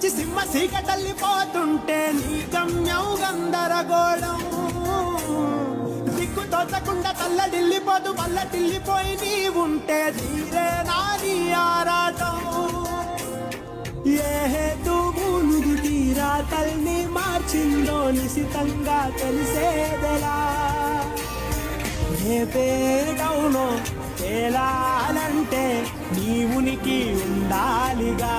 వచ్చి సింహ సీకటల్లిపోతుంటే నీ గమ్యం గందరగోళం దిక్కు తోచకుండా తల్లడిల్లిపోతూ పల్లటిల్లిపోయి నీ ఉంటే తీరే నాని ఆరాటం ఏ హేతువులు తీరా తల్ని మార్చిందో నిశితంగా తెలిసేదెలా రేపేటవునో తేలాలంటే నీ ఉనికి ఉండాలిగా